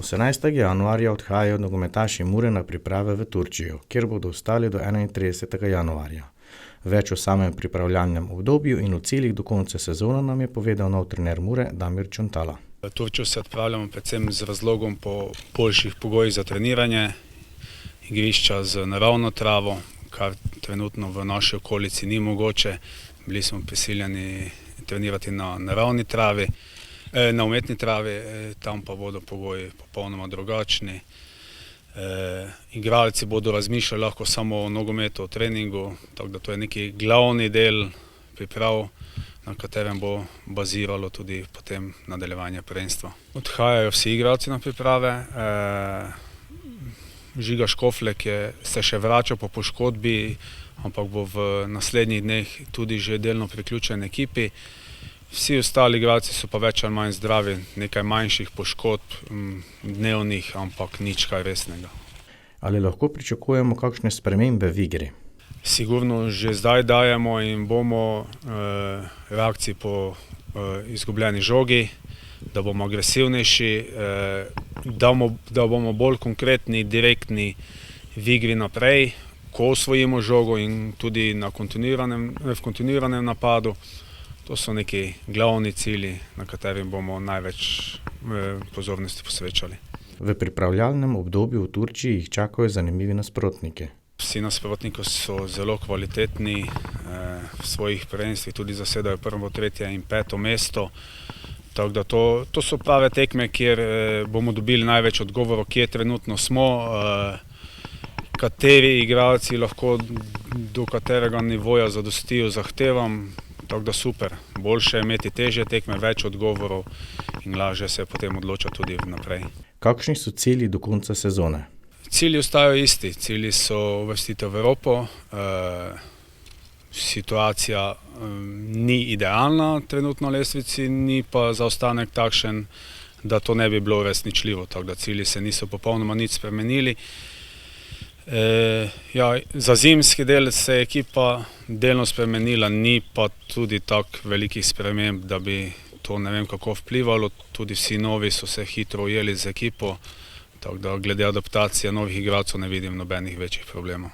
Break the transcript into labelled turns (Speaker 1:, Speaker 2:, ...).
Speaker 1: 18. januarja odhajajo nogometaši Mure na priprave v Turčijo, kjer bodo ostali do 31. januarja. Več o samem pripravljalnem obdobju in o ciljih do konca sezone nam je povedal nov trener Mure Damir Čontala.
Speaker 2: V Turčijo se odpravljamo predvsem z razlogom po boljših pogojih za treniranje, igrišča z naravno travo, kar trenutno v naši okolici ni mogoče. Bili smo prisiljeni trenirati na naravni travi, na umetni travi, tam pa bodo pogoji popolnoma drugačni. Igralci bodo razmišljali lahko samo o nogometu, o treningu, tako da to je neki glavni del priprav, na katerem bo baziralo tudi potem nadaljevanje prvenstva. Odhajajo vsi igralci na priprave. Žiga Škoflek se še vrača po poškodbi, ampak bo v naslednjih dneh tudi že delno priključen ekipi. Vsi ostali igralci so pa več ali manj zdravi, nekaj manjših poškodb, dnevnih, ampak nič kaj resnega.
Speaker 1: Ali lahko pričakujemo kakšne spremembe v igri?
Speaker 2: Sigurno že zdaj dajemo in bomo reakciji po izgubljeni žogi, da bomo agresivnejši, da bomo bolj konkretni, direktni v igri naprej, ko osvojimo žogo in tudi v kontinuiranem napadu. To so neki glavni cilji, na katerih bomo največ pozornosti posvečali.
Speaker 1: V pripravljalnem obdobju v Turčiji jih čakajo zanimivi nasprotniki.
Speaker 2: Vsi nasprotniki so zelo kvalitetni, v svojih prvenstvih tudi zasedajo prvo, tretje in peto mesto. Tako da to so prave tekme, kjer bomo dobili največ odgovorov, kje trenutno smo, kateri igralci lahko do katerega nivoja zadostijo zahtevam. Tako da super, boljše je imeti težje tekme, več odgovorov in lažje se potem odloča tudi vnaprej.
Speaker 1: Kakšni so cilji do konca sezone?
Speaker 2: Cilji ostajajo isti, cilji so uvrstitev v Evropo. Situacija ni idealna trenutno na lestvici, ni pa zaostanek takšen, da to ne bi bilo uresničljivo, tako da cilji se niso popolnoma nič spremenili. Za zimski del se je ekipa delno spremenila, ni pa tudi tako velikih sprememb, da bi to ne vem kako vplivalo. Tudi vsi novi so se hitro ujeli z ekipo, tako da glede adaptacije novih igralcev ne vidim nobenih večjih problemov.